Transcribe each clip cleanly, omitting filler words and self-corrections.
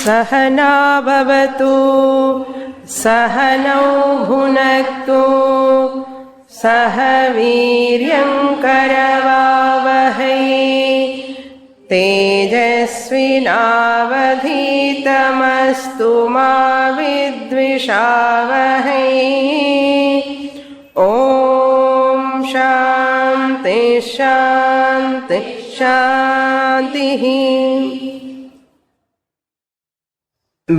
सहना भवतु सहनौ भुनक्तु सह वीर्यं करवावहै तेजस्विनावधीतमस्तु मा विद्विषावहै ॐ शान्ति शान्ति शान्तिः.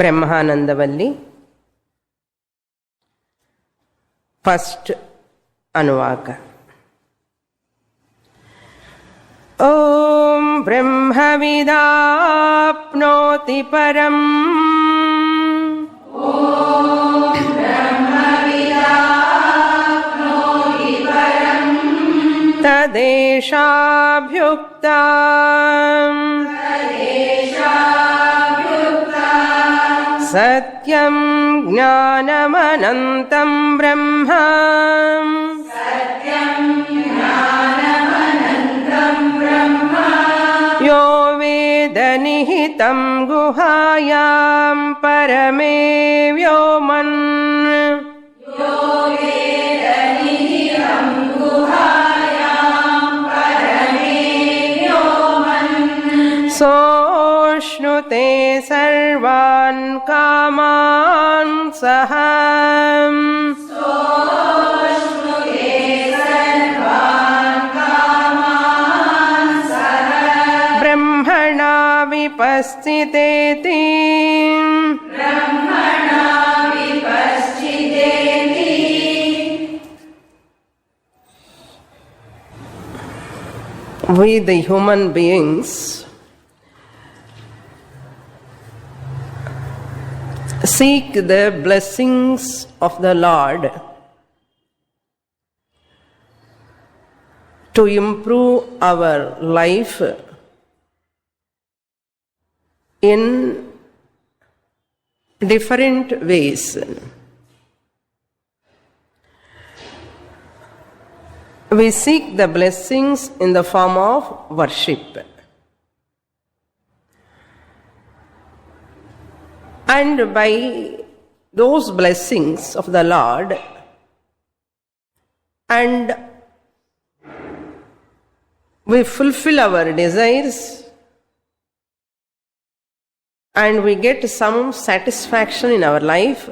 ब्रह्मानंदवल्ली फस्ट अनुवाक. ओम ब्रह्मविदाप्नोति परम् तदेशाभ्युक्ता सत्यं ज्ञानमनन्तं ब्रह्म यो वेद निहितं गुहायां परमे व्योमन् सोऽश्नुते सर्वान् कामान् सः ब्रह्मणा विपस्थितेति We the human beings seek the blessings of the Lord to improve our life in different ways. We seek the blessings in the form of worship. And by those blessings of the Lord, and we fulfill our desires, and we get some satisfaction in our life,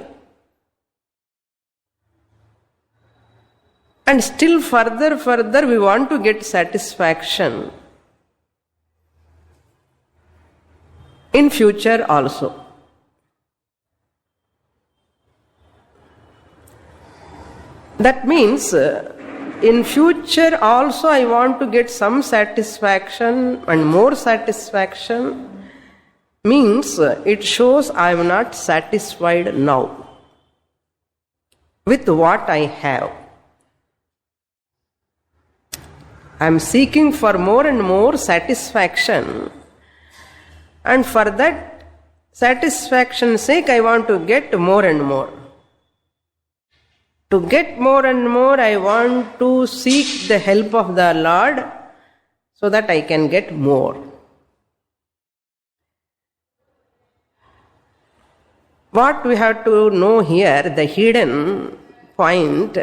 and still further we want to get satisfaction in future also. That means in future also I want to get some satisfaction and more satisfaction, means it shows I am not satisfied now with what I have. I am seeking for more and more satisfaction, and for that satisfaction's sake I want to get more and more. To get more and more, I want to seek the help of the Lord so that I can get more. What we have to know here, the hidden point,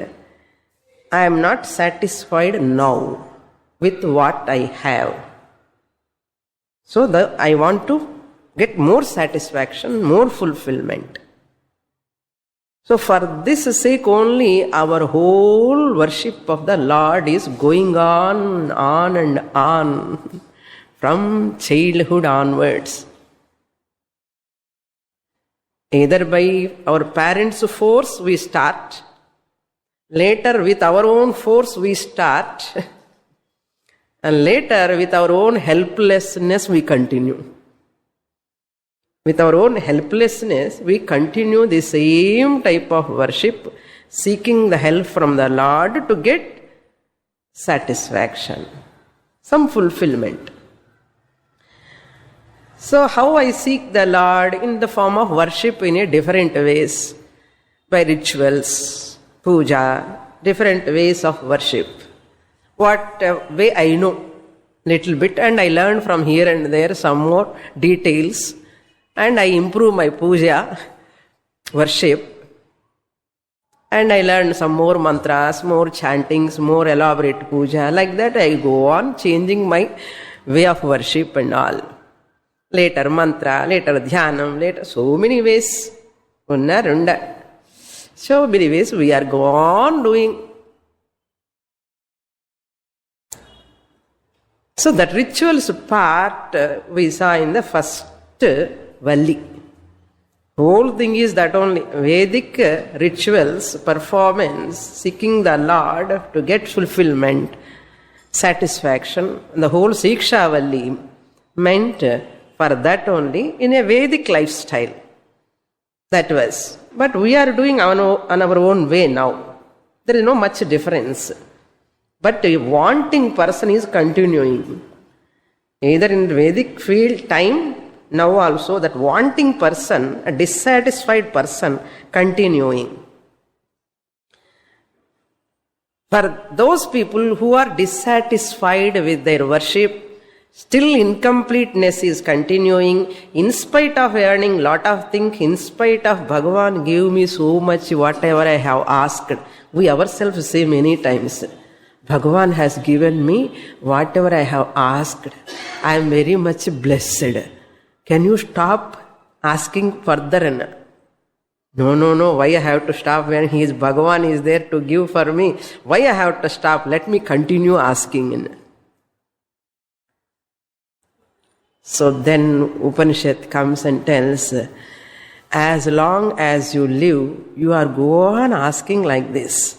I am not satisfied now with what I have. So I want to get more satisfaction, more fulfillment. So for this sake only our whole worship of the Lord is going on and on from childhood onwards. Either by our parents' force we start, later with our own force we start, and later with our own helplessness we continue. With our own helplessness, we continue the same type of worship, seeking the help from the Lord to get satisfaction, some fulfillment. So how I seek the Lord? In the form of worship in a different ways, by rituals, puja, different ways of worship. What way I know little bit, and I learn from here and there some more details. and I improve my puja, worship, and I learn some more mantras, more chantings, more elaborate puja. Like that I go on changing my way of worship and all. Later mantra, later dhyanam, later so many ways. Unna, runda. So many ways we are go on doing. So that rituals part we saw in the first Valli. Whole thing is that only Vedic rituals, performance, seeking the Lord to get fulfillment, satisfaction. The whole Siksha Valli meant for that only in a Vedic lifestyle. That was. But we are doing on our own way now. There is no much difference. But a wanting person is continuing. Either in the Vedic field time, now also that wanting person, a dissatisfied person, continuing. For those people who are dissatisfied with their worship, still incompleteness is continuing, in spite of earning lot of things, in spite of Bhagavan give me so much whatever I have asked. We ourselves say many times, Bhagavan has given me whatever I have asked. I am very much blessed. Can you stop asking further? No. Why I have to stop when Bhagavan is there to give for me? Why I have to stop? Let me continue asking. So then Upanishad comes and tells, as long as you live, you are go on asking like this.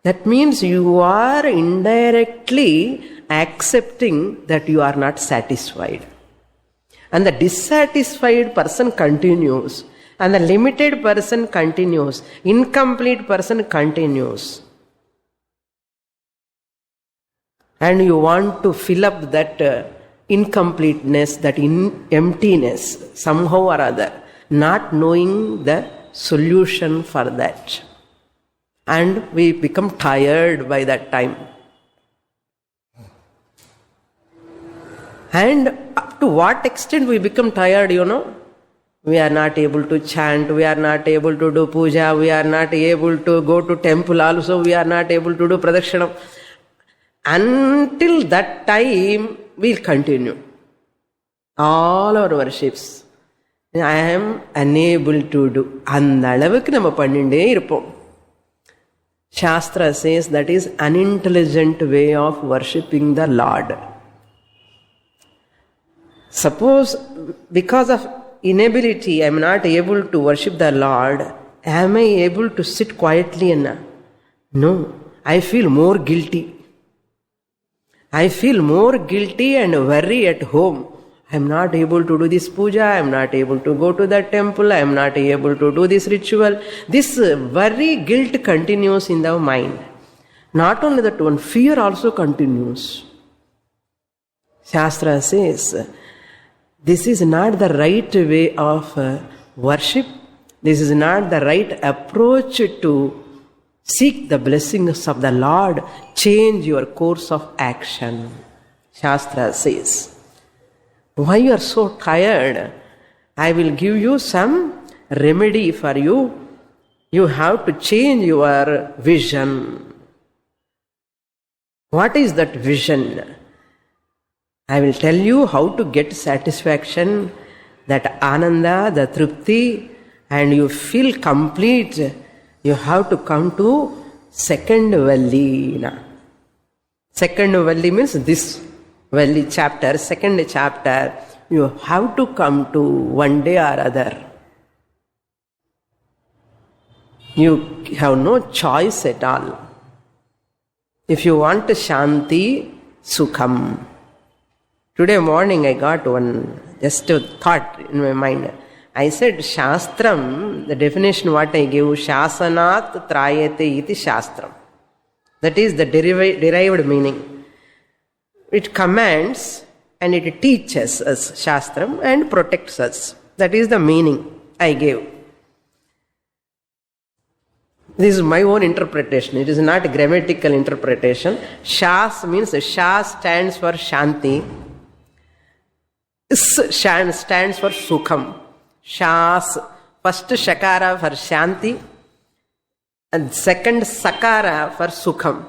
That means you are indirectly accepting that you are not satisfied. And the dissatisfied person continues. And the limited person continues. Incomplete person continues. And you want to fill up that incompleteness, that emptiness, somehow or other, not knowing the solution for that. And we become tired by that time. And up to what extent we become tired, We are not able to chant, we are not able to do puja, we are not able to go to temple also, we are not able to do pradakshina. Until that time, we'll continue all our worships. I am unable to do. அந்த அளவுக்கு நம்ம பண்ணிட்டே இருப்போம். Shastra says that is unintelligent way of worshipping the Lord. Suppose because of inability I am not able to worship the Lord, am I able to sit quietly? No, I feel more guilty. I feel more guilty and worry at home. I am not able to do this puja, I am not able to go to that temple, I am not able to do this ritual. This worry, guilt continues in the mind. Not only that one, fear also continues. Shastra says, this is not the right way of worship. This is not the right approach to seek the blessings of the Lord. Change your course of action. Shastra says. Why you are so tired? I will give you some remedy for you. You have to change your vision. What is that vision? I will tell you how to get satisfaction, that ananda, the tripti, and you feel complete. You have to come to second Valli. Second Valli means this Valli chapter, second chapter. You have to come to one day or other. You have no choice at all. If you want Shanti, Sukham. Today morning I got one just a thought in my mind. I said Shastram, the definition what I gave, Shasanat Trayate iti Shastram. That is the derived meaning. It commands and it teaches us Shastram and protects us. That is the meaning I gave. This is my own interpretation. It is not a grammatical interpretation. Shas means Sha stands for Shanti. Is stands for Sukham. Shas. First Shakara for Shanti and second Sakara for Sukham.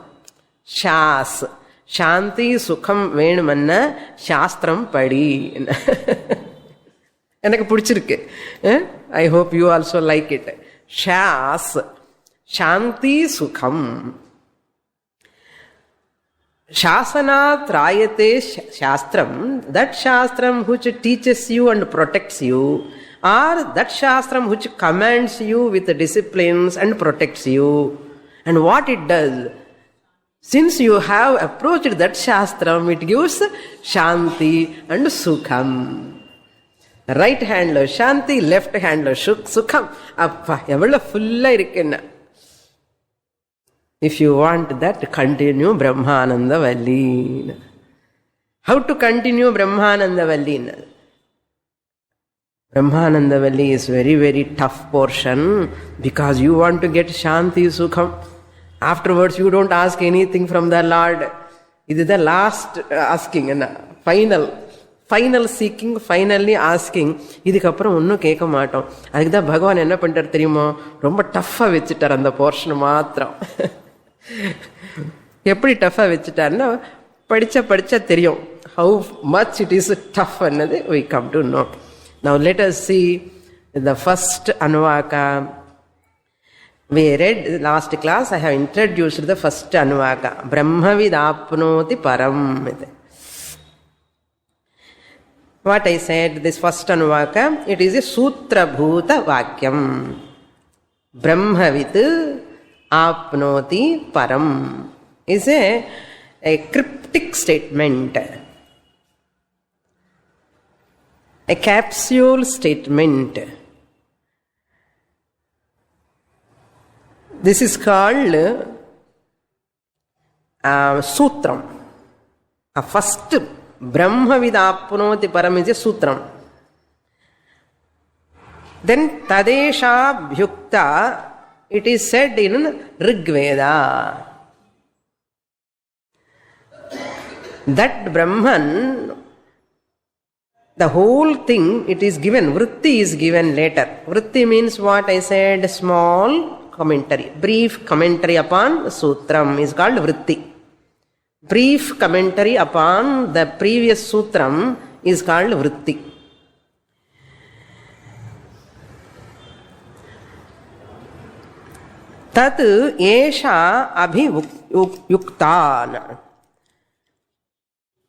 Shas. Shanti Sukham Venumanna Shastram Padi. எனக்கு பிடிச்சிருக்கு. I hope you also like it. Shas. Shanti Sukham. Shasanat Rayate Shastram. That Shastram which teaches you and protects you, or that Shastram which commands you with disciplines and protects you. And what it does, since you have approached that Shastram, it gives Shanti and Sukham. Right hand lo Shanti, left hand lo Sukham. Appa, evalla fulla irukkenna. If you want that, continue Brahmananda Vallee. How to continue Brahmananda Vallee? Brahmananda Vallee is very, very tough portion because you want to get Shanti Sukham. Afterwards, you don't ask anything from the Lord. This is the last asking, final seeking, finally asking. இதுக்கப்புறம் ஒன்றும் கேட்க மாட்டோம். அதுக்கு தான் பகவான் என்ன பண்ணிட்டார் தெரியுமா, ரொம்ப டஃப்பாக வச்சுட்டார் அந்த போர்ஷன் மாத்திரம். எப்படி டஃப்பாக வச்சுட்டார்னா படிச்சா தெரியும் how much it is tough annது we come to know. Now let us see the first Anuvaka. We read last class, I have introduced the first Anuvaka. Brahmavidapnoti param. What I said, this first Anuvaka, it is a Sutra Bhuta Vakyam. Brahmavid apnoti param is a cryptic statement, a capsule statement. This is called Sutram. A first Brahmavidapnoti param is a Sutram. Then Tadesha Bhyukta, it is said in Rigveda. That Brahman, the whole thing, it is given, vritti is given later. Vritti means what I said, small commentary, brief commentary upon Sutram is called vritti. Brief commentary upon the previous Sutram is called vritti. Tat esha abhyuktana.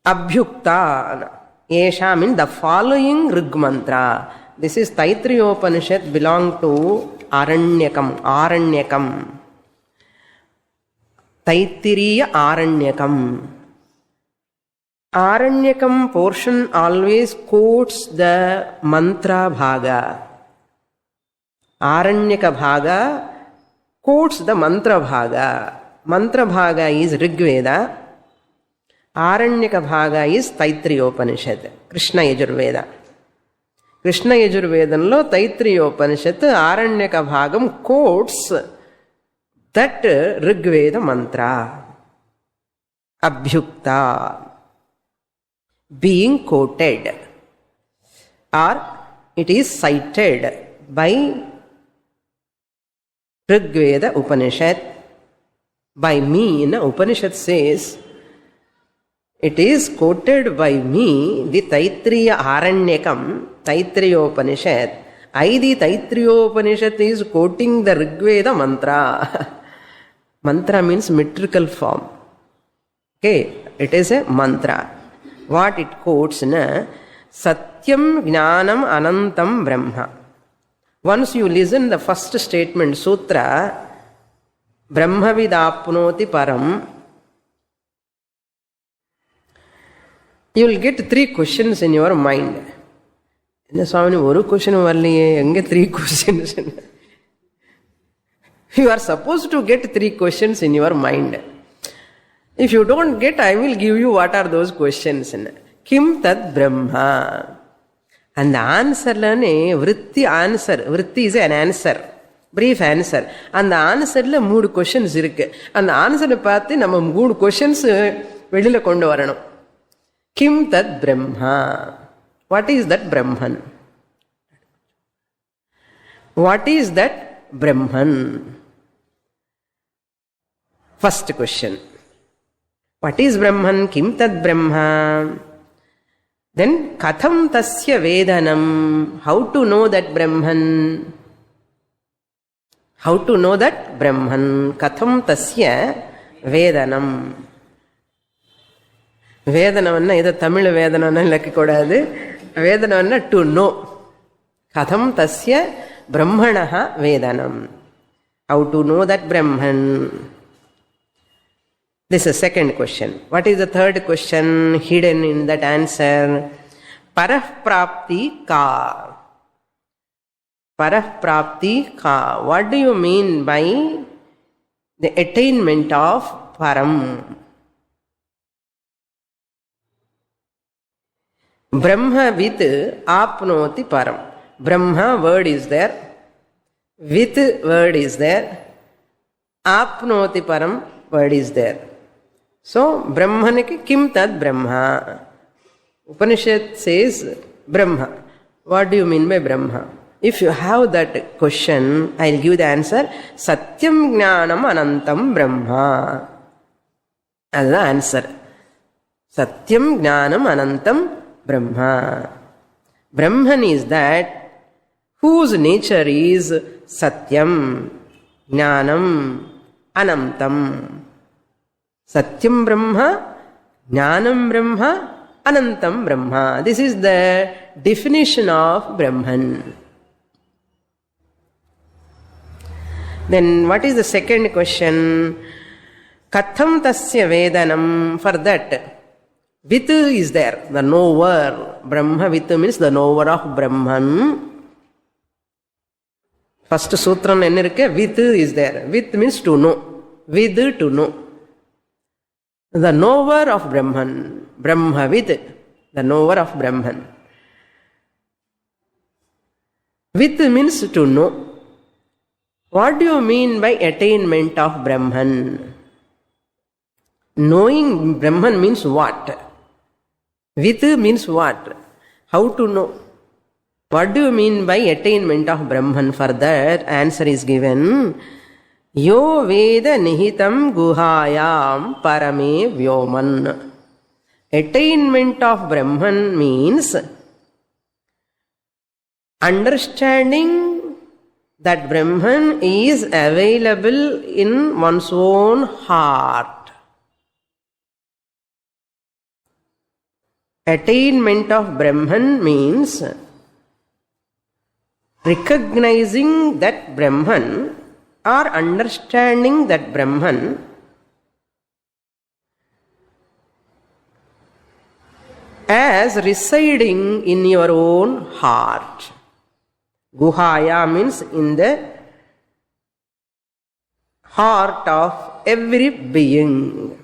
Abhyuktana. Esha means the following Rig mantra. This is Taittiriya Upanishad, belong to Aranyakam. Aranyakam. Taittiriya Aranyakam. Aranyakam portion always quotes the mantra bhaga. Aranyaka bhaga quotes the mantra bhaga. Mantra bhaga is Rigveda. Aranyaka bhaga is Taittiriya Upanishad, Krishna Yajurveda. Krishna Yajurvedanlo Taittiriya Upanishad Aranyaka bhagam quotes that Rigveda mantra. Abhyukta. Being quoted, or it is cited by Rigveda Upanishad. By me, Upanishad says, it is quoted by me, the Taittiriya Aranyakam, Taittiriya Upanishad. The Taittiriya Upanishad is quoting the Rigveda mantra. Mantra means metrical form. Okay, it is a mantra. What it quotes, Satyam Jnanam Anantam Brahma. Once you listen the first statement, Sutra, Brahmavidapnoti param, you will get 3 questions in your mind. Swamini, one question varliye, 3 questions. You are supposed to get 3 questions in your mind. If you don't get, I will give you what are those questions. Kim tad Brahma. And the answer, vritti answer. Vritti is an answer. Brief answer. And the answer, 3 questions irukku. And the answer paathu, nama 3 questions velila kondu varanum. Kim tad Brahma. What is that Brahman? What is that Brahman? First question. What is Brahman? Kim tad Brahma? Then katham tasya vedanam? How to know that Brahman? How to know that Brahman? Katham tasya vedanam? Vedanam is Tamil Vedanam. Vedanam to know. Katham tasya Brahmanaha Vedanam. How to know that Brahman? This is the second question. What is the third question hidden in that answer? Parah prapti ka. Parah prapti ka. What do you mean by the attainment of param? Brahma with apnoti param. Brahma word is there. With word is there. Apnoti param word is there. So, Brahman kim tad Brahma? Upanishad says Brahma. What do you mean by Brahma? If you have that question, I will give the answer. Satyam Jnanam Anantam Brahma. That's the answer. Satyam Jnanam Anantam Brahma. Brahman is that whose nature is Satyam, Jnanam, Anantam. Satyam Brahma, Jnanam Brahma, Anantam Brahma. This is the definition of Brahman. Then what is the second question? Katham tasya vedanam? For that, Vit is there, the knower. Brahma Vit means the knower of Brahman. First sutra Vit is there. Vit means to know. Vid to know. The knower of Brahman. Brahmavid, the knower of Brahman. Vit means to know. What do you mean by attainment of Brahman? Knowing Brahman means what? Vit means what? How to know? What do you mean by attainment of Brahman? For that, answer is given. Yo Veda Nihitam Guhayam Parame Vyoman. Attainment of Brahman means understanding that Brahman is available in one's own heart. Attainment of Brahman means recognizing that Brahman or understanding that Brahman as residing in your own heart. Guhaya means in the heart of every being.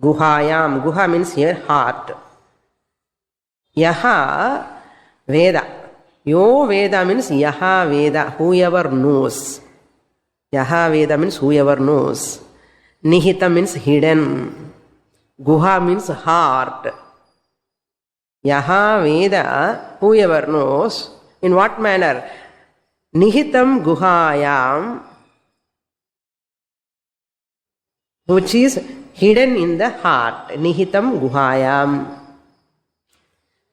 Guhayam. Guha means here heart. Yaha Veda. Yo Veda means Yaha Veda, whoever knows. Yaha Veda means whoever knows. Nihita means hidden. Guha means heart. Yaha Veda, whoever knows. In what manner? Nihitam Guhayam, which is hidden in the heart. Nihitam Guhayam.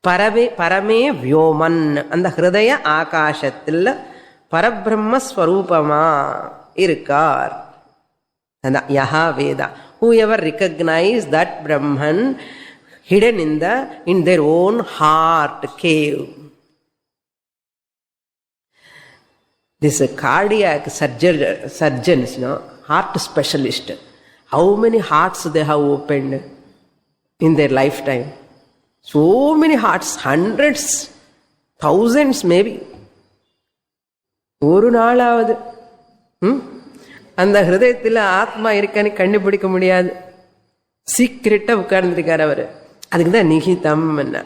Parame Vyoman. And the Hridaya Akashatil Parabrahma Swarupama Irkar. And the Yaha Veda. Whoever recognize that Brahman hidden in their own heart cave. This cardiac surgeons, heart specialist. How many hearts they have opened in their lifetime? So many hearts, hundreds, thousands maybe. ஒரு நாளாவது அந்த ஹிருதயத்தில் ஆத்மா இருக்கான்னு கண்டுபிடிக்க முடியாது. சீக்கிரட்டா உட்கார்ந்துருக்கார் அவர். அதுக்கு தான் நிகிதம் என்ன.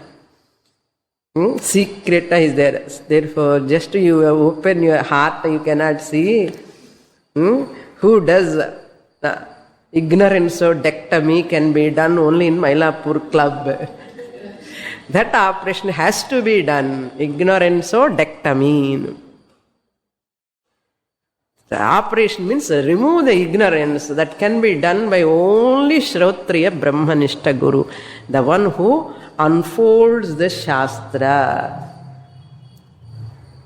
Secret is there. Therefore, just you open your heart, you cannot see. Who does ignorance-o-dectomy can be done only in Mylapore club. That operation has to be done. Ignorance-o-dectomy. The operation means remove the ignorance that can be done by only Shrotriya Brahmanishta Guru, the one who unfolds the Shastra.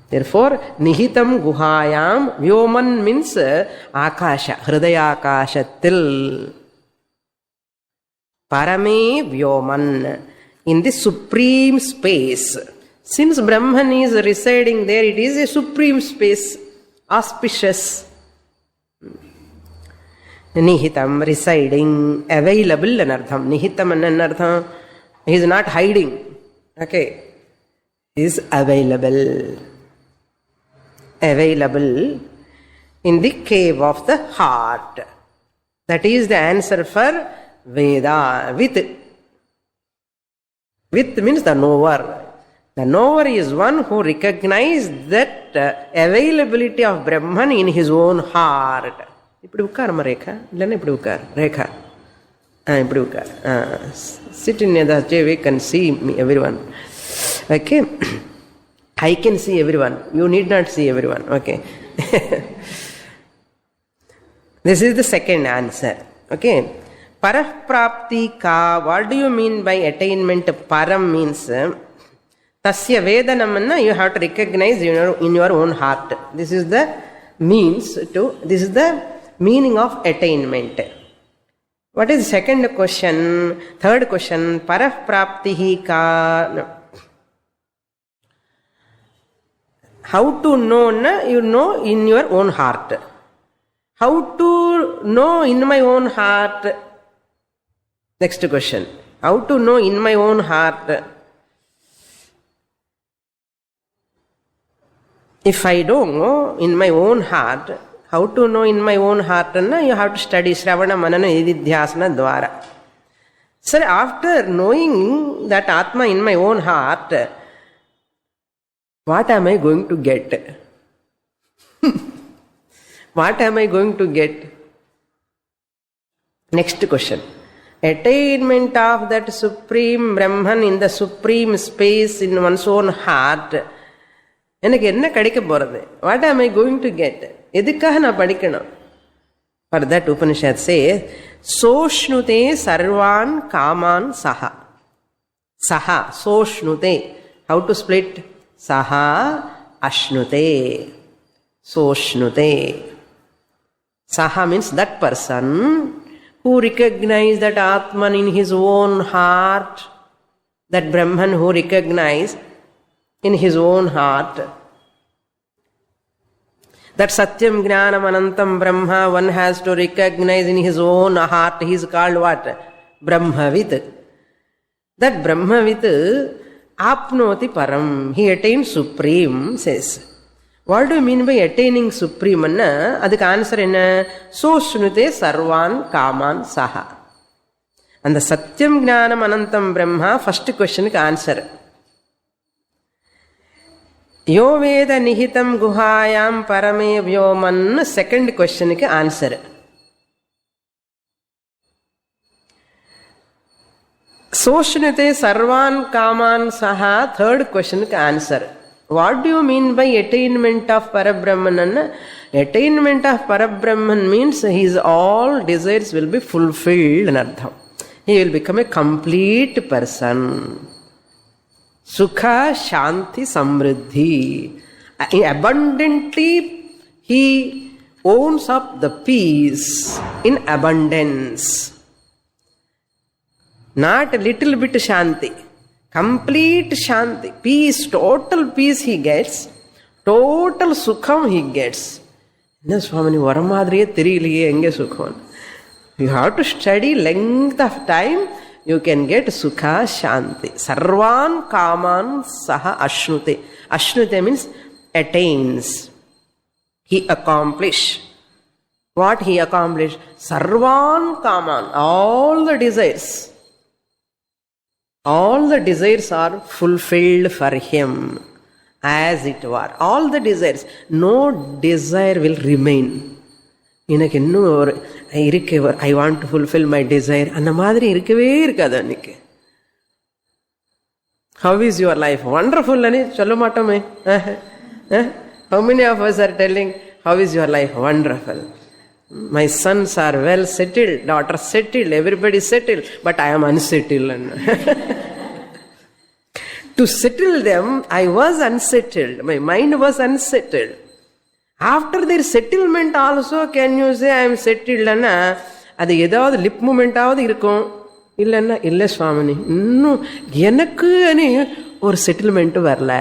Therefore, Nihitam Guhayam, Vyoman means Akasha, Hridaya Akashatil. Parame Vyoman, in the supreme space. Since Brahman is residing there, it is a supreme space, auspicious. Nihitam, residing, available anartham. Nihitam anartham, he is not hiding. Okay. He is available. Available in the cave of the heart. That is the answer for Veda. With means the knower. The knower is one who recognizes that availability of Brahman in his own heart. Ippudu ukkarama Rekha. Illana ippudu ukkar. Rekha. Ippudu ukkar. Sit in the chair, we can see me, everyone. Okay. I can see everyone. You need not see everyone. Okay. This is the second answer. Okay. Parah prapti ka. What do you mean by attainment? Param means tasya vedanam. You have to recognize in your own heart. This is the means to. This is the meaning of attainment. What is the second question? Third question. Parah prapti ka. No. How to know? You know in your own heart. How to know in my own heart? Next question. How to know in my own heart? If I don't know in my own heart, how to know in my own heart? You have to study Shravana, Manana, Nididhyasana, Dvara. Sir, after knowing that Atma in my own heart, what am I going to get? What am I going to get? Next question. Attainment of that supreme Brahman in the supreme space in one's own heart. What am I going to get? For that Upanishad says, Soshnute sarvan kaman saha. Saha, soshnute. How to split? Saha ashnute. Soshnute. Saha means that person who recognizes that Atman in his own heart, that Brahman who recognizes in his own heart, that Satyam Jnanam Anantam Brahma, one has to recognize in his own heart. He is called what? Brahmavit. That Brahmavit apnoti param, he attains supreme, says. What do you mean by attaining supreme? Adhik answer enna? Soshnute sarvan kaman saha. And the Satyam Jnanam Anantam Brahma, first question ka answer. Yo Veda Nihitam Guhayam Parame Vyoman, second question ka answer. Soshnate sarvan kaman saha, third question ka answer. What do you mean by attainment of Parabrahman? Attainment of Parabrahman means his all desires will be fulfilled. He will become a complete person. Sukha, Shanti, Samriddhi. Abundantly he owns up the peace in abundance. Not a little bit Shanti. Complete Shanti, peace, total peace he gets, total Sukham he gets. Swamini, Varamadriye Tiriliye Enge Sukham. You have to study length of time, you can get Sukha Shanti. Sarvan Kaman Saha Ashnute. Ashnute means attains. He accomplished. What he accomplished? Sarvan Kaman, all the desires. All the desires are fulfilled for him, as it were. All the desires. No desire will remain. I want to fulfill my desire. How is your life? Wonderful. How many of us are telling, how is your life? Wonderful. My sons are well settled, daughters settled, everybody settled, but I am unsettled. To settle them, I was unsettled. My mind was unsettled. After their settlement also, can you say I am settled? அது ஏதாவது lip மூமெண்டாவது இருக்கும். இல்லைன்னா இல்லை சுவாமினி, இன்னும் எனக்கு ஒரு settlement வரல,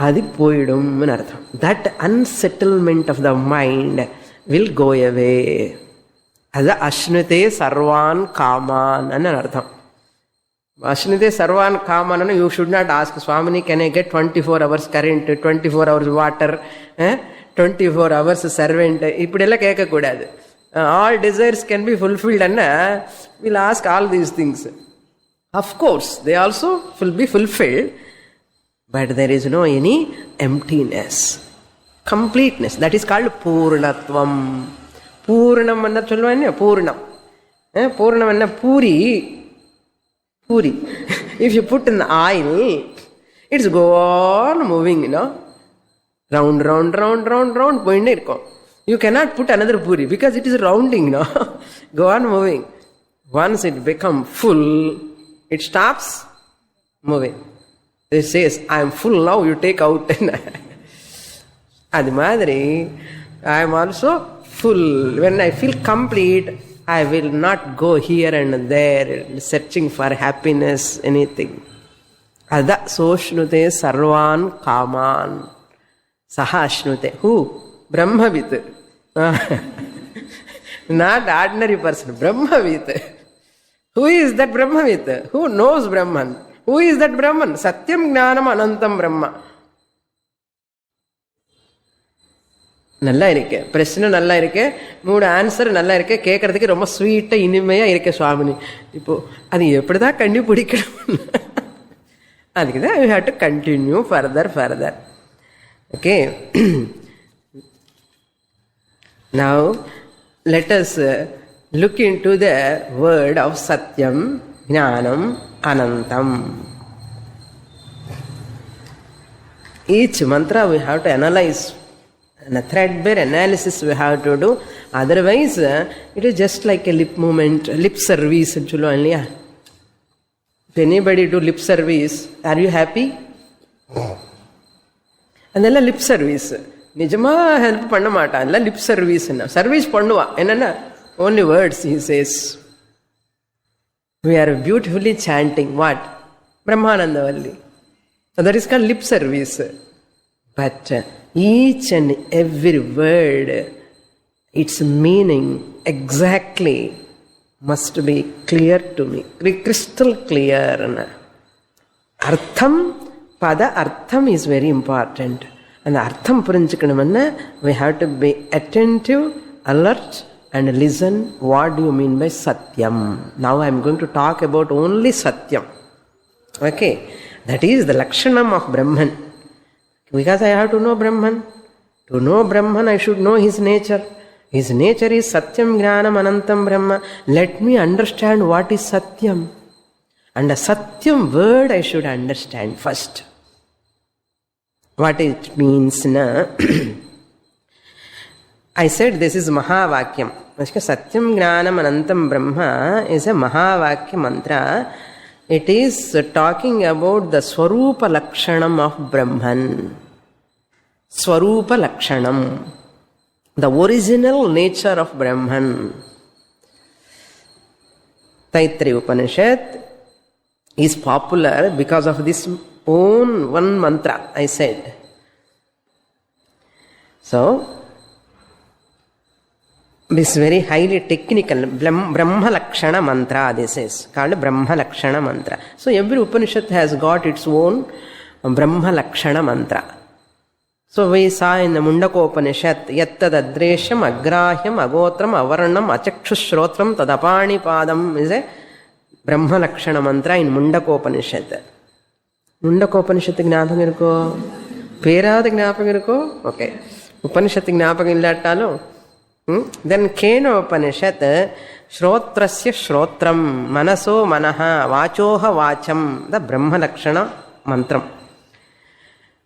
அது போயிடும்னு அர்த்தம். That unsettlement of the mind will go away. அது அஷ்ணுதே சர்வான் காமான் அர்த்தம். அஷ்ணுதே சர்வான் காமான், you should not ask Swamini can I get 24 hours current, 24 hours water, 24 hours servant, இப்படியெல்லாம் கேட்கக்கூடாது. All desires can be fulfilled, and we'll ask all these things. Of course, they also will be fulfilled, but there is no any emptiness, completeness. That is called Purnatvam. Purnam enna solluvaanga, Purnam. Purnam enna puri. If you put in the oil, it's go on moving, round போயிட்டே இருக்கும். You cannot put another puri because it is rounding, go on moving. Once it become full, it stops moving. It says, I am full now, you take out. அது மாதிரி I am also full. When I feel complete, I will not go here and there searching for happiness, anything. Ada soshnute sarvan kaman. Saha ashnute. Who? Brahmavid. Not ordinary person. Brahmavid. Who is that Brahmavid? Who knows Brahman? Who is that Brahman? Satyam Jnanam Anantam Brahma. நல்லா இருக்கு, பிரச்சனை நல்லா இருக்கு, 3 answer நல்லா இருக்கு, கேட்கறதுக்கு ரொம்ப ஸ்வீட்டா இனிமையா இருக்கு சுவாமினி. இப்போ அது எப்படிதான் கண்டுபிடிக்கணும்? அதுக்குதான் we have to continue further. Okay. Now let us look into the word of Satyam, Jnanam, Anantam. Each mantra we have to analyze, and a threadbare analysis we have to do. Otherwise it is just like a lip movement, lip service. If anybody do lip service, are you happy? அதெல்ல lip service. நிஜமா help பண்ண மாட்டான், இல்லை lip service. Service பண்ணுவான், என்னன்னா only words he says. We are beautifully chanting what? Brahmanandavalli. So that is called lip service. But each and every word, its meaning exactly must be clear to me, crystal clear. Artham, pada artham is very important. And artham purinjikkanumna, we have to be attentive, alert, and listen. What do you mean by Satyam? Now I am going to talk about only Satyam. Okay, that is the lakshanam of Brahman. Because I have to know Brahman. To know Brahman, I should know his nature. His nature is Satyam, Jnanam, Anantam, Brahma. Let me understand what is Satyam. And a Satyam word I should understand first. What it means, na? I said this is Mahavakyam. Satyam, Jnanam, Anantam, Brahma is a Mahavakya mantra. It is talking about the Swarupa Lakshanam of Brahman. Swarupa Lakshanam, the original nature of Brahman. Taittiriya Upanishad is popular because of this own one mantra, I said. So, this is very highly technical. Brahma Lakshana mantra, this is called Brahma Lakshana mantra. So, every Upanishad has got its own Brahma Lakshana mantra. So, we saw in the Mundakopanishad, Yattad Adresham, Agrahyam, Agotram, Avarnam, Achakshushrotram, Tadapani Padam is a Brahma Lakshana mantra in Mundakopanishad. Mundakopanishad ஞாபகம் இருக்கோ? பேராத ஞாபகம் இருக்கோ? Okay. உபனிஷத்து ஞாபகம் இல்லாட்டாலும் then Kena Upanishad, Shrotrasya Shrotram, Manaso Manaha, Vachoha Vacham, the Brahma Lakshana mantram.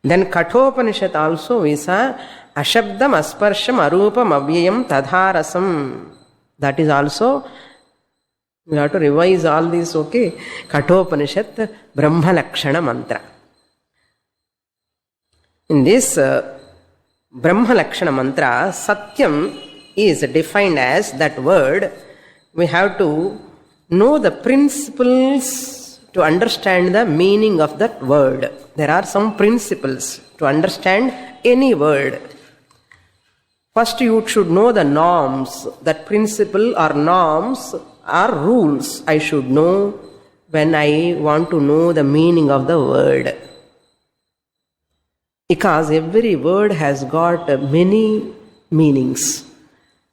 Then Kathopanishad also we saw Ashabdam, Asparsham, Arupam, Avyayam, Tadharasam. That is also, we have to revise all these, okay? Kathopanishad, Brahma Lakshana Mantra. In this Brahma Lakshana Mantra, Satyam is defined as that word. We have to know the principles to understand the meaning of that word. There are some principles to understand any word. First, you should know the norms. That principle or norms or rules I should know when I want to know the meaning of the word. Because every word has got many meanings.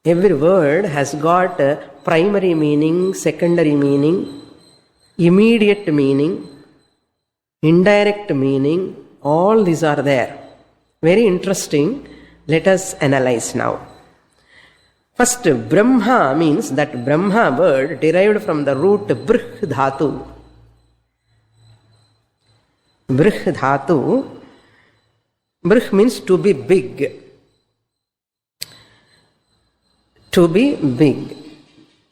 Every word has got a primary meaning, secondary meaning, immediate meaning, indirect meaning. All these are there. Very interesting. Let us analyze now. First, Brahma means that Brahma word derived from the root Brih Dhatu. Brih Dhatu. Brih means to be big. To be big.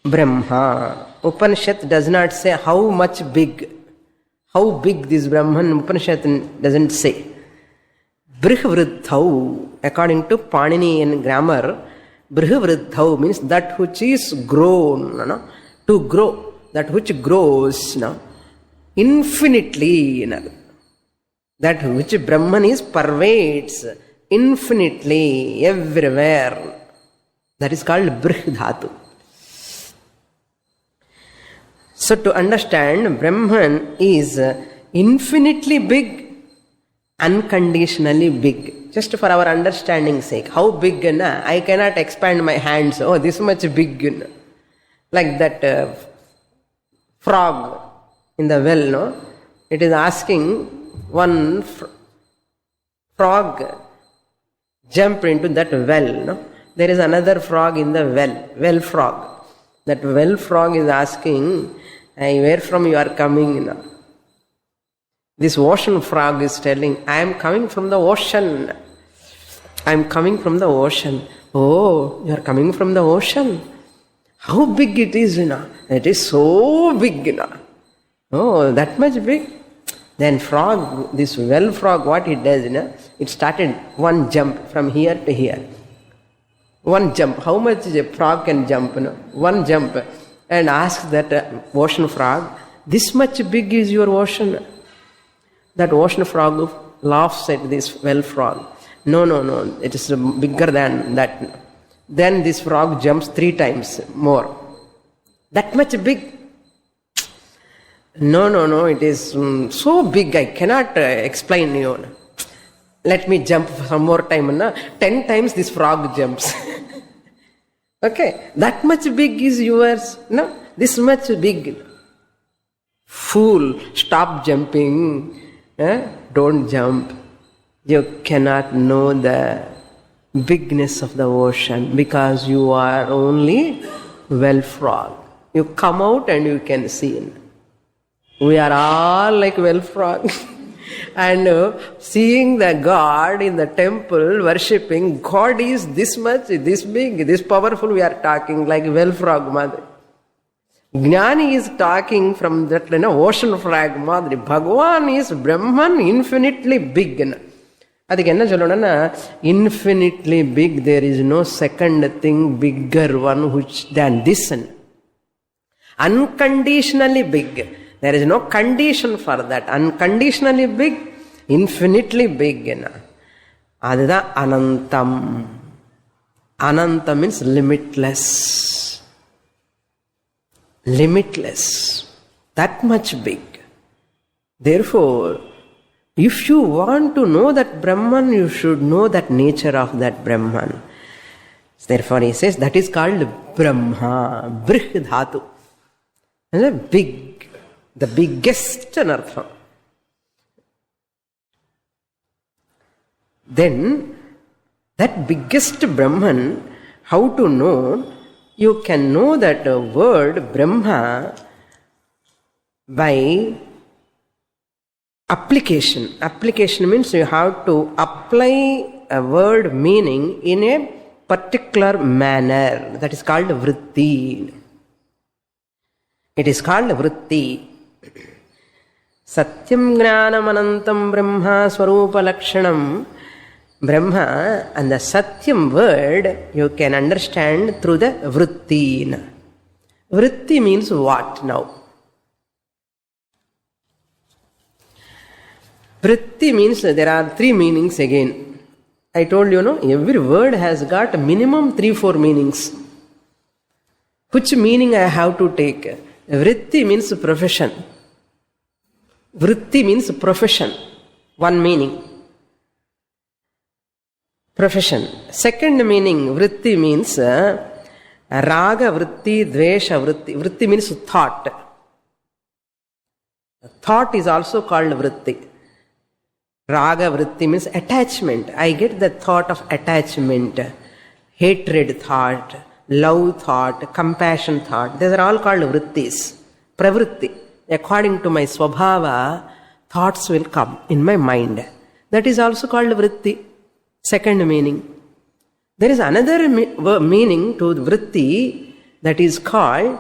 Brahma. Upanishad does not say how much big. How big this Brahman, Upanishad doesn't say. Brihvriddhau. According to Paninian grammar, Brihvriddhau means that which is grown. No? To grow. That which grows. No? Infinitely. No? That which Brahman is pervades infinitely everywhere. That is called Brih Dhatu. So to understand, Brahman is infinitely big, unconditionally big. Just for our understanding's sake. How big? I cannot expand my hands. Oh, this much big. Like that frog in the well. No? It is asking one frog jump into that well. No? There is another frog in the well frog. That well frog is asking, where from you are coming? No? This ocean frog is telling, I am coming from the ocean. I am coming from the ocean. Oh, you are coming from the ocean? How big it is, you know? It is so big, you know? Oh, that much big? Then frog, this well frog, what it does, you know? It started one jump from here to here. One jump. How much a frog can jump, you know? One jump. And ask that ocean frog, this much big is your ocean? That ocean frog laughs at this well frog. No, it is bigger than that. Then this frog jumps 3 times more. That much big? No, it is so big I cannot explain you. Let me jump some more time. 10 times this frog jumps. Okay, that much big is yours. No, this much big. Fool, stop jumping. Don't jump. You cannot know the bigness of the ocean because you are only well frog. You come out and you can see. We are all like well frog. And seeing the God in the temple, worshipping, God is this much, this big, this powerful, we are talking like well frog mother. Jnani is talking from that ocean frog madri. Bhagavan is Brahman, infinitely big. Adhukku enna sollona, infinitely big, there is no second thing bigger one which than this. Unconditionally big. There is no condition for that. Unconditionally big, infinitely big. Adha Anantam. Ananta means limitless. Limitless. That much big. Therefore, if you want to know that Brahman, you should know that nature of that Brahman. Therefore, he says that is called Brahma. Brih Dhatu. Big. The biggest anartha. Then, that biggest Brahman, how to know? You can know that word Brahma by application. Application means you have to apply a word meaning in a particular manner. That is called vritti. It is called vritti. Satyam Gnanam Anantam Brahma Swarupa Lakshanam. Brahma and the Satyam word you can understand through the vritti. Vritti means what now? Vritti means there are three meanings again. I told you, no, every word has got minimum 3-4 meanings. Which meaning I have to take? Vritti means profession. Vritti means profession. One meaning. Profession. Second meaning, vritti means raga vritti, dvesha vritti. Vritti means thought. Thought is also called vritti. Raga vritti means attachment. I get the thought of attachment, hatred thought, love thought, compassion thought. These are all called vrittis. Pravritti. According to my swabhava, thoughts will come in my mind. That is also called vritti. Second meaning. There is another meaning to vritti that is called,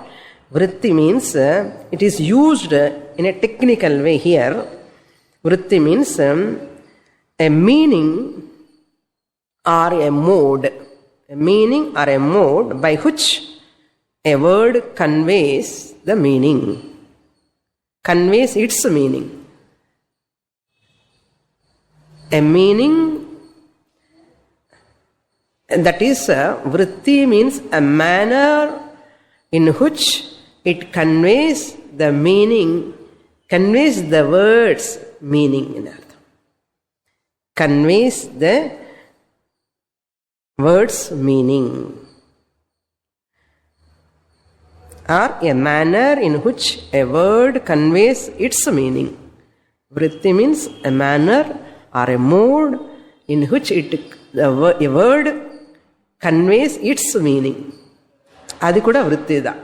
vritti means it is used in a technical way here. Vritti means a meaning or a mode. A meaning or a mode by which a word conveys the meaning. Conveys its meaning. A meaning, that is, vritti means a manner in which it conveys the meaning, conveys the words meaning in earth. Conveys the words meaning. Or a manner in which a word conveys its meaning. Vritti means a manner or a mode in which a word conveys its meaning. அது கூட விருத்தி தான்.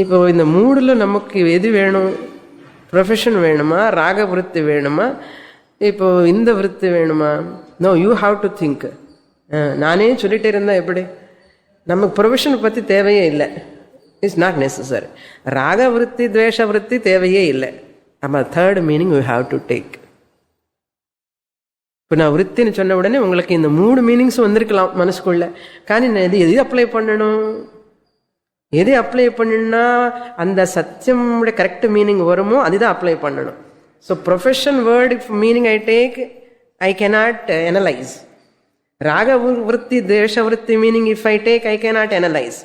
இப்போ இந்த மூடில் நமக்கு எது வேணும்? ப்ரொஃபஷன் வேணுமா, ராக விருத்தி வேணுமா, இப்போ இந்த விருத்தி வேணுமா? No, you have to think. நானே சொல்லிட்டே இருந்தா எப்படி? நமக்கு ப்ரொஃபஷனை பற்றி தேவையே இல்லை. It's not necessary. ராக விருத்தி, துவேஷ விருத்தி தேவையே இல்லை. நம்ம third meaning you have to take. இப்போ நான் விருத்தின்னு சொன்ன உடனே உங்களுக்கு இந்த 3 மீனிங்ஸ் வந்திருக்கலாம் மனசுக்குள்ள. కానీ நான் எது அப்ளை பண்ணணும்? எது அப்ளை பண்ணணும்னா அந்த சத்தியமுடைய கரெக்ட் மீனிங் வருமோ அதுதான் அப்ளை பண்ணணும். So profession word if meaning I take, I cannot analyze. Raga vritti, desha vritti meaning if I take, I cannot analyze.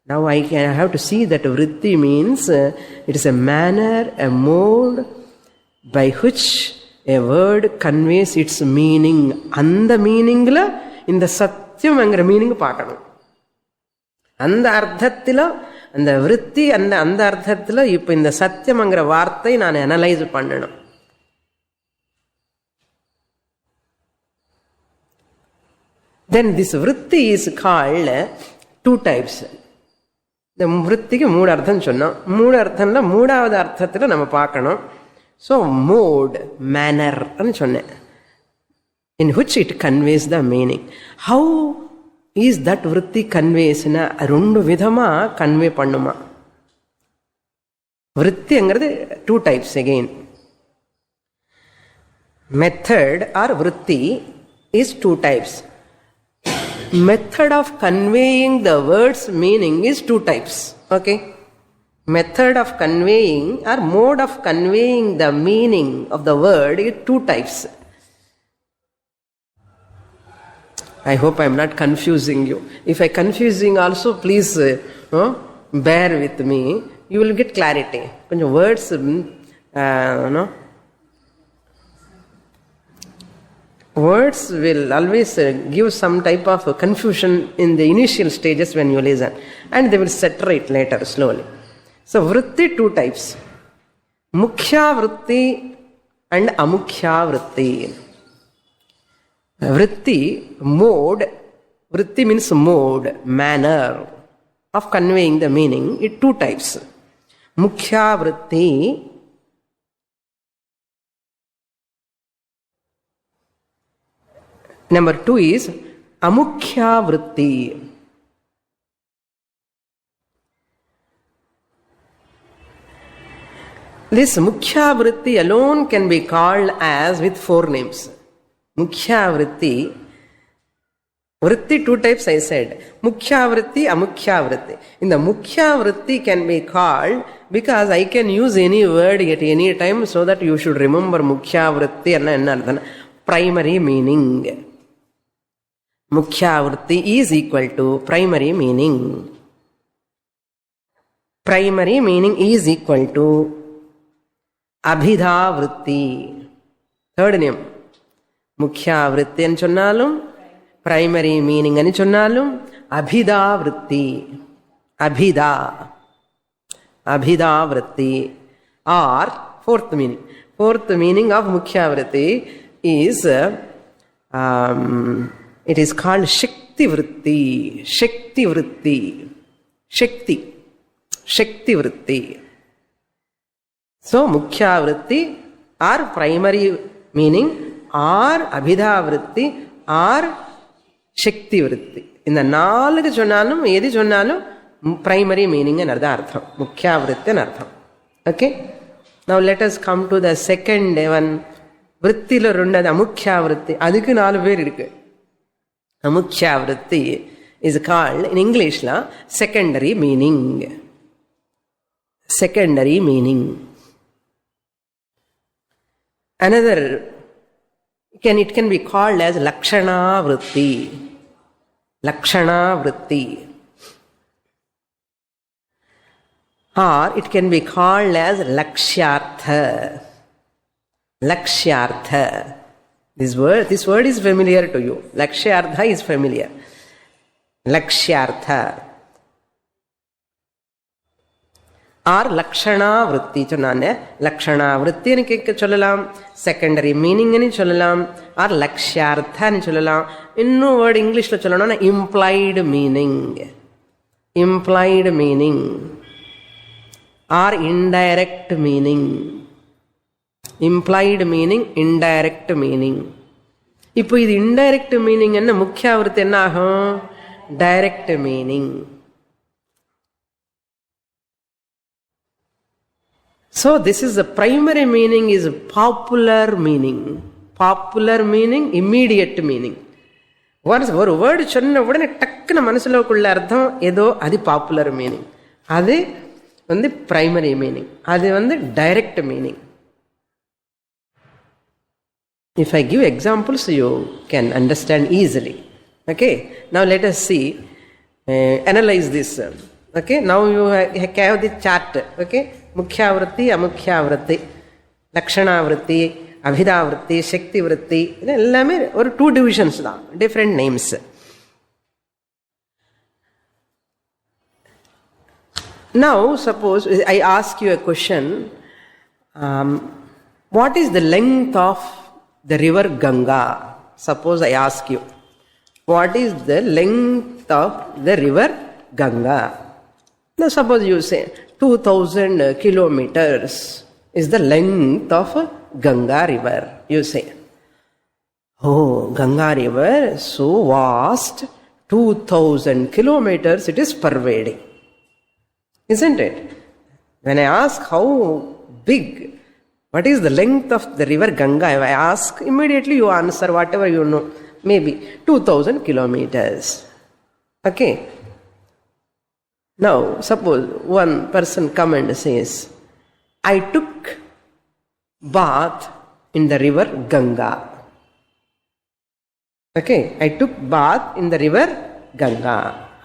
Now I have to see that vritti means it is a manner, a mode by which a word conveys its meaning. அந்த மீனிங்ல இந்த சத்தியம்ங்கிற meaning பார்க்கணும். அந்த அர்த்தத்தில் அந்த விருத்தி, அந்த அர்த்தத்தில் இப்போ இந்த சத்தியம்ங்கிற வார்த்தை நான் அனலைஸ் பண்ணணும். Then this vritti is called 2 types. இந்த விருத்திக்கு 3 அர்த்தம் சொன்னோம். 3 அர்த்தம்ல 3வது அர்த்தத்தில் நம்ம பார்க்கணும். ஸோ மோட், மேனர்னு சொன்னேன். இன் which it conveys the meaning. How is that vritti conveysனா 2 விதமாக கன்வே பண்ணுமா. விருத்திங்கிறது 2 types again. Method or vritti is 2 types. Method of conveying the word's meaning is 2 types. Okay? Method of conveying or mode of conveying the meaning of the word is 2 types. I hope I am not confusing you. If I confusing also, please bear with me. You will get clarity. Konjam words, words will always give some type of confusion in the initial stages when you listen, and they will separate later slowly. So vritti 2 types. Mukhya vritti and amukhya vritti. Vritti, mode. Vritti means mode, manner of conveying the meaning. It 2 types. Mukhya vritti Number 2 is amukhya vritti. This mukhya vritti alone can be called as with 4 names. Mukhya vritti, vritti 2 types I said. Mukhya vritti, amukhya vritti. In the mukhya vritti can be called because I can use any word at any time so that you should remember mukhya vritti and primary meaning. Mukhya vritti is equal to primary meaning. Primary meaning is equal to abhidha vritti. Third name. Mukhya vritti ani chonnalum, primary meaning ani chonnalum, abhidha vritti. Abhidha. Abhidha vritti. Or fourth meaning. Fourth meaning of mukhya vritti is it is called shakti vritti. Shakti vritti. Shakti. Shakti vritti. So, mukhya vritti or primary meaning or abhidha vritti or shakti vritti. In the naalukku chonnalum, edi chonnalum primary meaning and artham. Mukhya vritti and artham. Okay? Now let us come to the second one. Vrittila rundad amukhya vritti. Adukku 4 பேர் இருக்கு. Amukhya vritti is called in English secondary meaning. Secondary meaning. Another, it can be called as lakshana vritti. Lakshana vritti. Or it can be called as lakshyartha. Lakshyartha. This word is familiar to you. Lakshyartha is familiar. Lakshyartha. Or lakshana vritti chonnane. Lakshana vritti ani kekka sollalam, secondary meaning ani sollalam, or lakshyartha ani sollalam. Innu word English lo sollanona implied meaning. Implied meaning. Or indirect meaning. Implied meaning, indirect meaning. இப்போ இது indirect meaning என்ன முக்கிய விருத்தி என்ன ஆகும்? Direct meaning. So this is the primary meaning is popular meaning. Popular meaning, immediate meaning. ஒரு word சொன்ன உடனே டக்குன்னு மனசுலக்குள்ள அர்த்தம் ஏதோ அது பாப்புலர் மீனிங். அது பிரைமரி மீனிங். அது direct meaning. If I give examples, you can understand easily. Okay. Now let us see, analyze this. Okay. Now you have the chart. Okay. Mukhya vritti, amukhya vritti, lakshana vritti, abhidha vritti, shakti vritti. எல்லாமே ஒரு 2 divisions தான், different names. Now suppose I ask you a question. What is the length of the river Ganga? Suppose I ask you, what is the length of the river Ganga? Now suppose you say 2000 kilometers is the length of Ganga river. You say, oh, Ganga river so vast, 2000 kilometers it is pervading. Isn't it? When I ask how big, what is the length of the river Ganga, if I ask, immediately you answer whatever you know. Maybe 2000 kilometers. Okay. Now, suppose one person come and says, I took bath in the river Ganga. Okay. I took bath in the river Ganga.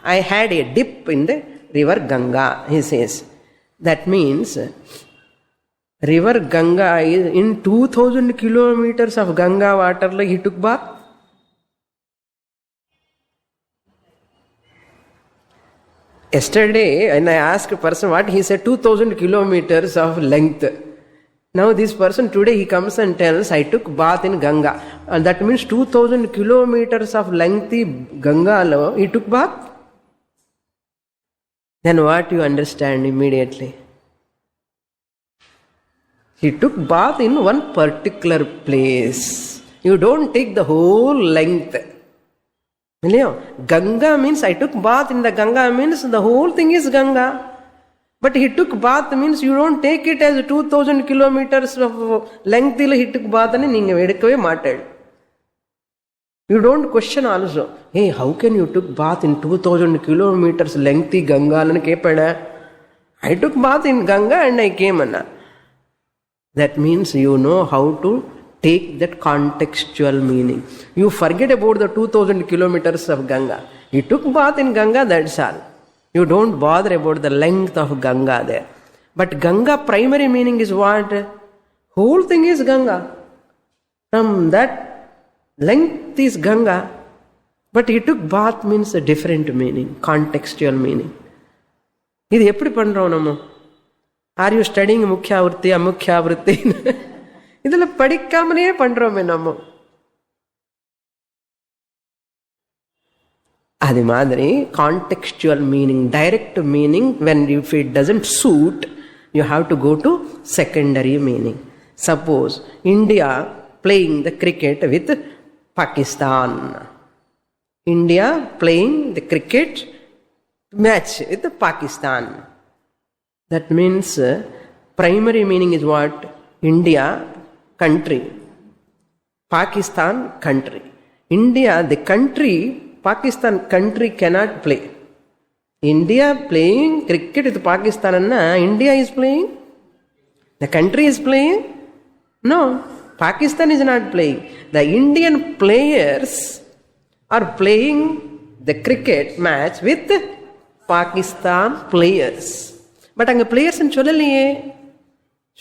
I had a dip in the river Ganga, he says. That means river Ganga is in 2000 kilometers of Ganga water, like he took bath. Yesterday, when I asked a person what, he said 2000 kilometers of length. Now this person today he comes and tells, I took bath in Ganga. And that means 2000 kilometers of lengthy Ganga, he took bath. Then what you understand immediately? He took bath in one particular place. You don't take the whole length. Ganga means I took bath in the Ganga means the whole thing is Ganga. But he took bath means you don't take it as 2000 kilometers of length he took bath and you don't question also. Hey, how can you took bath in 2000 kilometers lengthy Ganga? I took bath in Ganga and I came. That means you know how to take that contextual meaning. You forget about the 2000 kilometers of Ganga. You took bath in Ganga, that's all. You don't bother about the length of Ganga there. But Ganga primary meaning is what? Whole thing is Ganga. From that length is Ganga. But he took bath means a different meaning, contextual meaning. இது எப்படி பண்றோம் நம்ம? Are you studying முக்கியாவிருத்தி அமுக்கியாவிருத்தி இதுல படிக்காமலே பண்றோமே நம்ம. அது மாதிரி contextual meaning, direct meaning, when if it doesn't suit, you have to go to secondary meaning. Suppose India playing the cricket with Pakistan. India playing the cricket match with Pakistan. That means primary meaning is what? India, country. Pakistan, country. India, the country, Pakistan, country cannot play. India playing cricket with Pakistan, India is playing? The country is playing? No, Pakistan is not playing. The Indian players are playing the cricket match with Pakistan players. But அங்க players சொல்லலையே,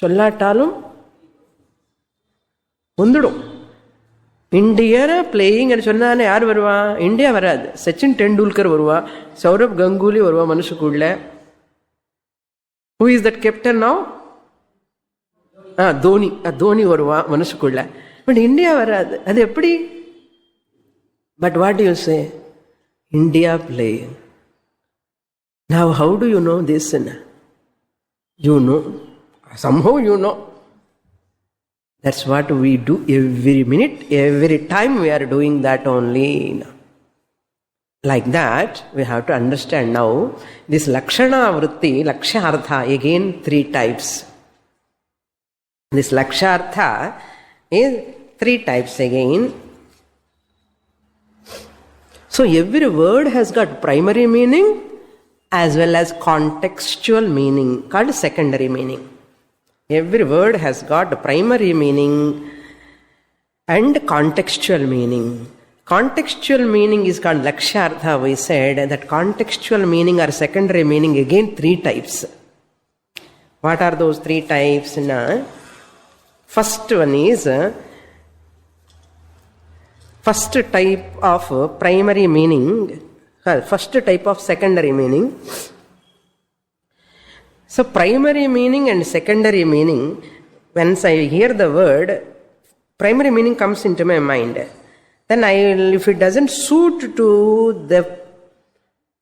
சொல்லாட்டாலும் வந்துடும். India playing சொன்னானே யார் வருவா? India வராது. சச்சின் டெண்டுல்கர் வருவா, சௌரவ் கங்குலி வருவா மனுஷுக்குள்ள. Who is that captain now? Dhoni. Dhoni வருவா மனுஷுக்குள்ள. பட் இந்தியா வராது. அது எப்படி? But what do you say? India playing. Now how do you know this? You know. Somehow you know. That's what we do every minute, every time we are doing that only. Like that, we have to understand now, this Lakshana Vritti, Lakshartha, again 3 types. This Lakshartha is 3 types again. So every word has got primary meaning as well as contextual meaning, called secondary meaning. Every word has got primary meaning and contextual meaning. Contextual meaning is called Lakshartha. We said that contextual meaning or secondary meaning, again 3 types. What are those 3 types? First one is, first type of primary meaning, first type of secondary meaning. So primary meaning and secondary meaning, once I hear the word, primary meaning comes into my mind. Then if it doesn't suit to the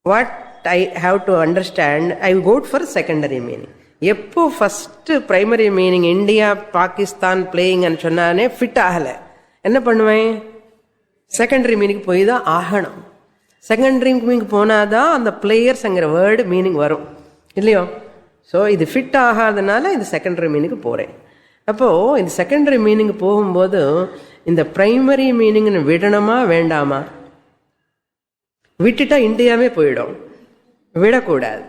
what I have to understand, I will go for secondary meaning. எப்போ first primary meaning India, Pakistan playing and சொன்னானே fit ஆகல, என்ன பண்ணுவேன்? secondary meaning போய் தான் ஆகணும். secondary meaning போனாதான் அந்த players-ங்கிற word meaning வரும், இல்லையோ? ஸோ இது ஃபிட் ஆகாதனால இந்த செகண்டரி மீனிங்கு போகிறேன். அப்போது இந்த செகண்டரி மீனிங் போகும்போது இந்த ப்ரைமரி மீனிங்னு விடணுமா வேண்டாமா? விட்டுட்டா இந்தியாவே போயிடும். விடக்கூடாது.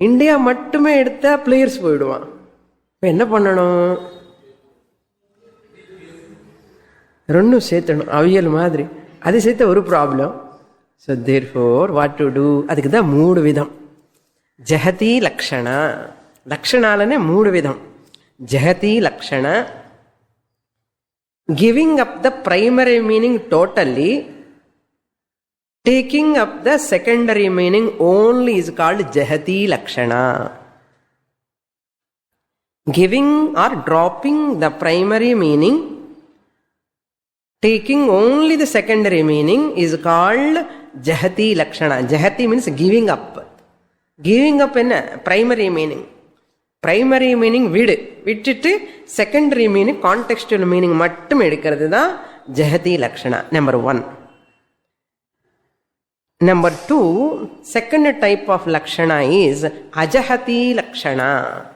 இந்தியா மட்டுமே எடுத்தா பிளேயர்ஸ் போயிடுவான். இப்போ என்ன பண்ணணும்? ரெண்டும் சேர்த்தணும், அவியல் மாதிரி. அது சேர்த்த ஒரு problem. So therefore what to do? அதுக்கு தான் 3 விதம். ஜஹதி லக்ஷண, லக்ஷணாலனே 3 விதம். ஜஹதி லக்ஷண, giving up the primary meaning totally, taking up the secondary meaning only is called jahati lakshana. Giving or dropping the primary meaning, taking only the secondary meaning is called jahati lakshana. Jahati means giving up. Giving up என்ன? primary meaning. primary meaning விட்டுட்டு secondary meaning, contextual meaning மட்டும் எடுக்கிறது தான் Jahati Lakshana, number 1. Number 2, second type of Lakshana is Ajahati Lakshana.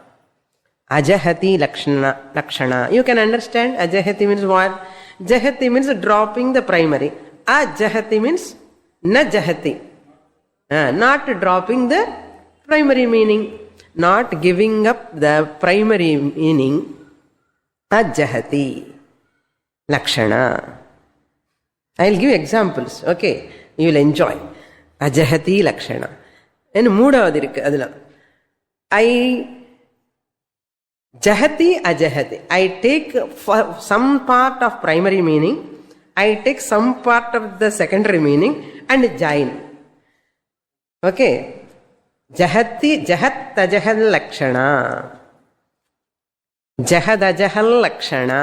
Ajahati Lakshana. You can understand Ajahati means what? Jahati means dropping the primary. Ajahati means na jahati. Not dropping the primary meaning. Not giving up the primary meaning. Ajahati Lakshana. I will give examples. Okay. You will enjoy. Ajahati Lakshana. And moodavathu irukku adula. Jahati ajahati. I take some part of primary meaning. I take some part of the secondary meaning and join. Okay. Jahati jahat ajahal lakshana. Jahad ajahal lakshana.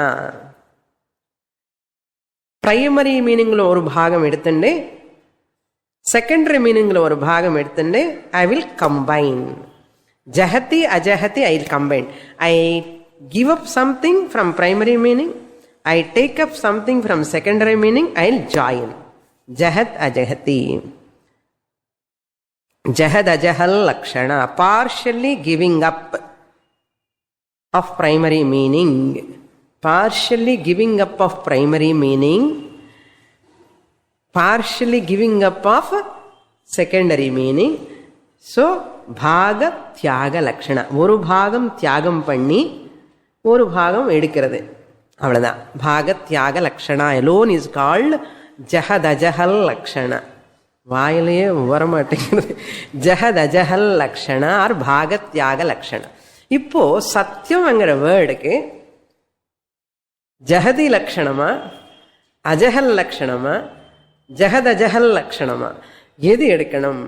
Primary meaning lo oru bhagam eduthunde, secondary meaning lo oru bhagam eduthunde, I will combine. Jahati ajahati I will combine. I give up something from primary meaning, I take up something from secondary meaning, I will join. Jahat ajahati. Jahad ajahal lakshana. Partially giving up of primary meaning. Partially giving up of primary meaning. Partially giving up of secondary meaning. So, bhaga tyaga lakshana. Oru bhagam tyagam panni, oru bhagam edikkirathu. Avladha. Bhaga tyaga lakshana alone is called jahad ajahal lakshana. Vaayalaye varamaatengirudhu. Jahad ajahal lakshana or bhaga tyaga lakshana. Ippo satyam angra word ku jahati lakshanama, ajahal lakshanama, jahad ajahal lakshanama. எது எடுக்கணும்?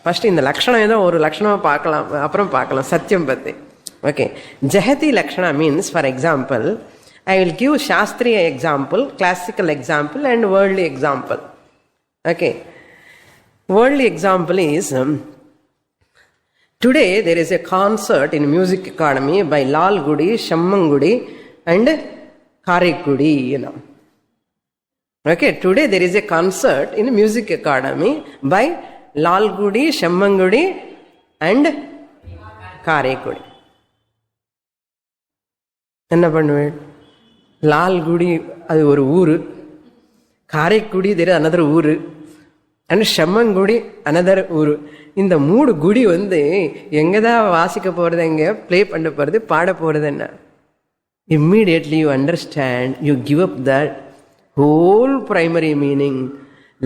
First இந்த லக்ஷணம் ஏதோ ஒரு லக்ஷணமாக பார்க்கலாம், அப்புறம் பார்க்கலாம் சத்தியம் பற்றி. ஓகே. ஜஹதி லக்ஷணா means, for example, I will give சாஸ்திரிய example, classical example and worldly example. Okay. Worldly example is, today there is a concert in Music Academy by Lalgudi, Shammangudi and Karaikudi, you know. Okay, today there is a concert in Music Academy by Lalgudi, Shammangudi and Karaikudi. என்ன பண்ணுவேன்? லால்குடி அது ஒரு ஊர், Karaikudi there is another ஊர், and ஷம்மங்குடி another ஊர். இந்த 3 குடி எங்கதான் வாசிக்க போறது, எங்க பிளே பண்ண போறது, பாட போறது என்ன? Immediately you understand, you give up that whole primary meaning.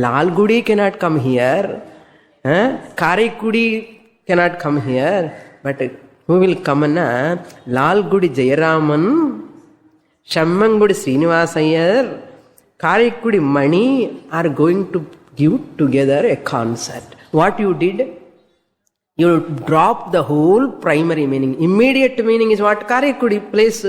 Lalgudi cannot come here, Karaikudi cannot come here, but who will come? Lalgudi Jayaraman, Shammangudi Srinivasayar, Karaikudi Mani are going to give together a concert. What you did? You drop the whole primary meaning. Immediate meaning is what? Karaikudi place.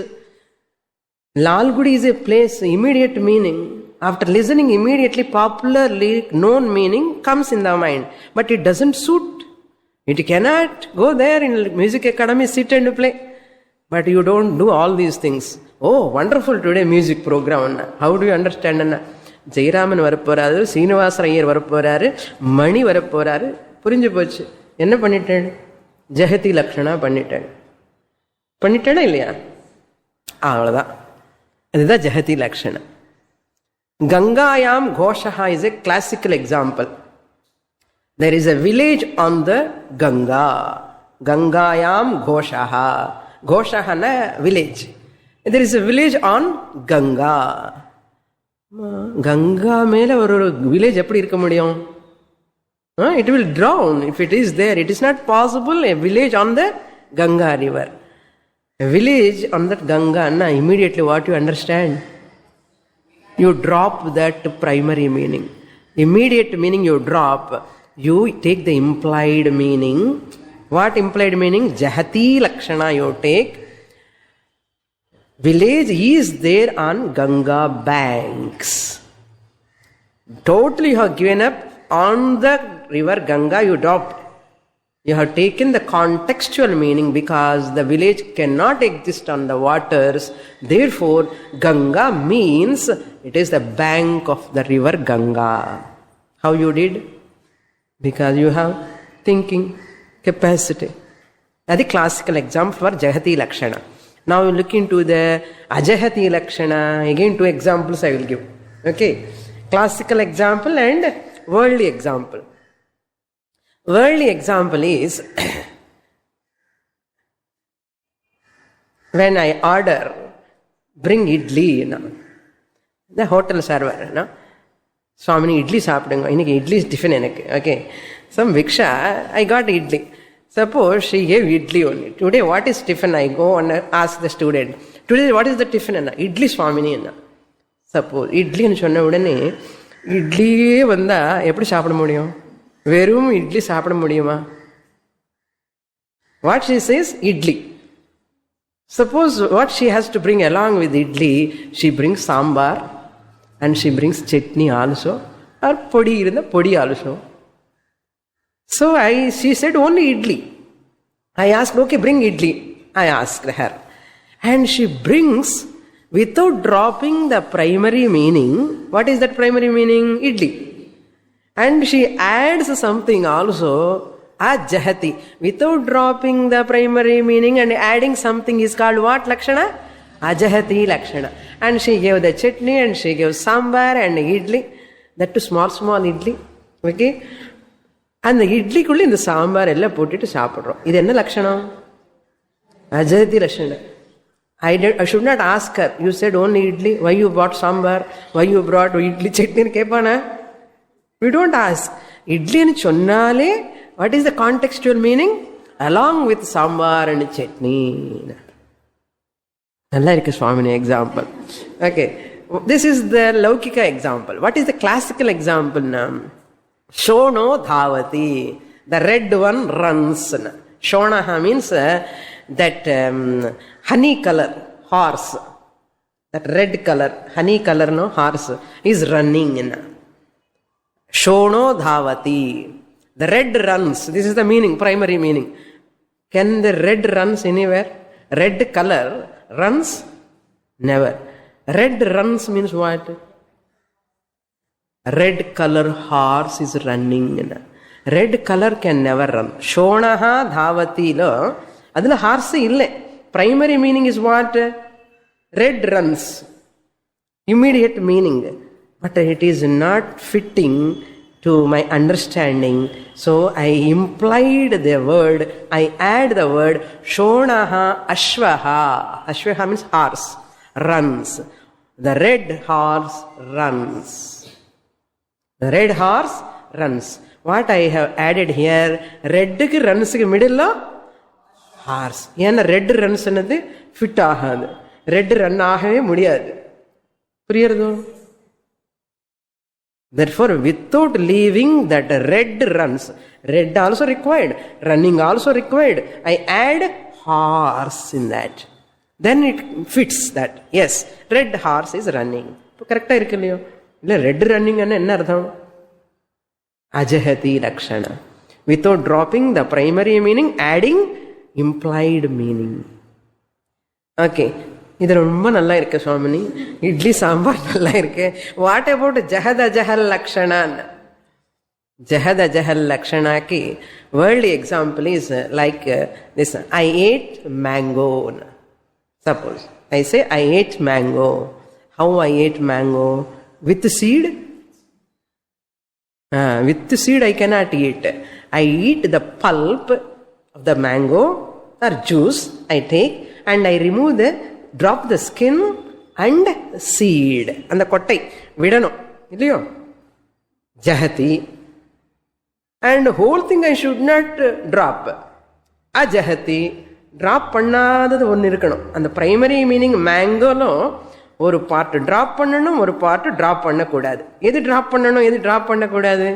Lalgudi is a place, immediate meaning. After listening, immediately popularly known meaning comes in the mind. But it doesn't suit. It cannot go there in Music Academy, sit and play. But you don't do all these things. Oh, wonderful today music program. How do you understand? Jayaraman வரப்போறாரு, சீனிவாச ஐயர் வரப்போறாரு, மணி வரப்போறாரு. புரிஞ்சு போச்சு. என்ன பண்ணிட்டேன்? ஜஹதி லக்ஷணா பண்ணிட்டேனா இல்லையா? அவ்வளோதான். அதுதான் ஜஹதி லக்ஷணா. கங்காயாம் கோஷஹா is a classical example. There is a village on the Ganga. Gangayam Goshaha. Goshaha na village. There is a village on Ganga. Ganga மேல ஒரு village எப்படி இருக்க முடியும்? It will drown if it is there. It is not possible. A village on the Ganga river. A village on that Ganga, immediately what you understand? You drop that primary meaning. Immediate meaning you drop. You take the implied meaning. What implied meaning? Jahati Lakshana you take. Village is there on Ganga banks. Totally you have given up on the river Ganga, you dropped. You have taken the contextual meaning because the village cannot exist on the waters. Therefore, Ganga means it is the bank of the river Ganga. How you did? Because you have thinking capacity. That's the classical example for Jahati Lakshana. Now you look into the Ajahati Lakshana. Again, 2 examples I will give. Okay. Classical example and worldly example. Worldly example is when I order, bring idli, the hotel server, Swamini idli saapidunga, iniki idli is tiffin enakku, okay. Some viksha, I got idli. Suppose she gave idli only. Today what is tiffin? I go and ask the student. Today what is the tiffin? Idli Swamini. Suppose idli nu sonna udane idli vanda eppadi saapida mudiyum? Verum idli saapida mudiyuma? What she says? Idli. Suppose what she has to bring along with idli, she brings sambar and she brings chutney also, or podi irunda podi also. So she said only idli. I asked, okay, bring idli. I asked her. And she brings without dropping the primary meaning. What is that primary meaning? Idli. And she adds something also, ajahati. Without dropping the primary meaning and adding something is called what Lakshana? Ajahati Lakshana. And she gave the chutney and she gave sambar and idli. That too small idli. Okay. And the idli kulli in the sambar ella potittu saapidrom. Idu enna Lakshanam? Ajahati Lakshana. I should not ask her. You said only idli. Why you brought sambar? Why you brought idli chutney? Kepana? We don't ask. Idli and chonnale, what is the contextual meaning? Along with sambar and chutney. Like a Swamini example. Okay. This is the Laukika example. What is the classical example now? Shono dhavati. The red one runs. Shonaha means that honey color horse. That red color, honey color no horse is running. Shono dhavati. The red runs. This is the meaning, primary meaning. Can the red runs anywhere? Red color runs? Never. Red runs means what? Red color horse is running. Red color can never run. Shonaha dhavati lo. Adula horse ille. Primary meaning is what? Red runs. Immediate meaning. But it is not fitting to my understanding. So I implied the word, I add the word Shonaha Ashvaha. Ashvaha means horse. Runs. The red horse runs. The red horse runs. What I have added here, red runs middle horse. Yena red runs another fit ahad. Red run ahave mudiyad. Puriyardo? Therefore, without leaving that red runs, red also required, running also required, I add horse in that. Then it fits that. Yes, red horse is running. Correct? Red running and enna Ajahati Lakshana. Without dropping the primary meaning, adding implied meaning. Okay. இது ரொம்ப நல்லா இருக்கு சுவாமினி. இட்லி சாம்பார் நல்லா இருக்கு. What about ஜஹத ஜஹல் லக்ஷணான்? ஜஹத ஜஹல் லக்ஷணாக்கு world example is like this. I ate mango. Suppose I say I ate mango. How I ate mango? With seed? With seed I cannot eat. I eat the pulp of the mango or juice I take and I remove drop the skin and seed. And the kottai vidano. Illiyo? Jahati. And whole thing I should not drop. Ajahati. Drop pannadadu one irukkanum. And the primary meaning mango lo ஒரு part drop பண்ணணும், ஒரு part drop பண்ணக்கூடாது. எது drop பண்ணணும், எது drop பண்ணக்கூடாது?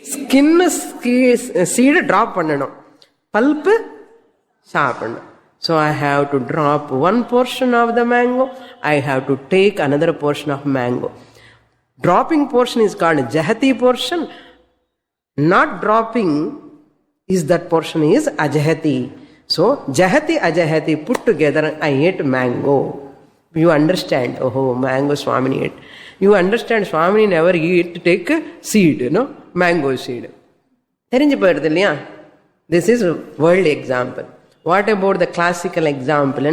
Skin seed drop பண்ணணும், pulp சாப்பிடணும். So I have to drop one portion of the mango, I have to take another portion of mango. Dropping portion is called ஜஹதி portion. Not dropping is that portion is ajahati. So, jahati, ajahati put together, I ate mango. You understand, oh, mango Swamini ate. You understand, Swamini never take seed, mango seed. This is a world example. What about the classical example?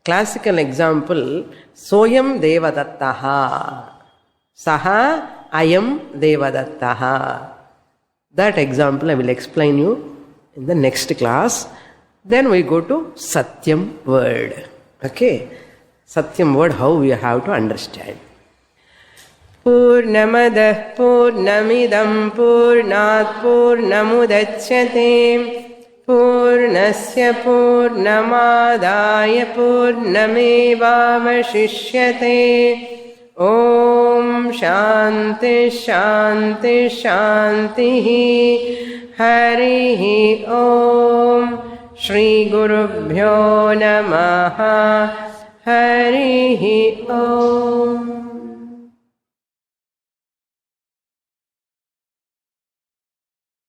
Classical example, Soyam Devadattaha. Saha Ayam Devadattaha. That example I will explain you in the next class. Then we go to Satyam word. Okay? Satyam word, how we have to understand. Purnamadah Purnamidam Purnat Purnamudachyate Purnasya Purnamadaya Purnamevavashishyate. Om Shanti Shanti Shanti Harihi Om Shri Gurubhyo Namaha Harihi Om.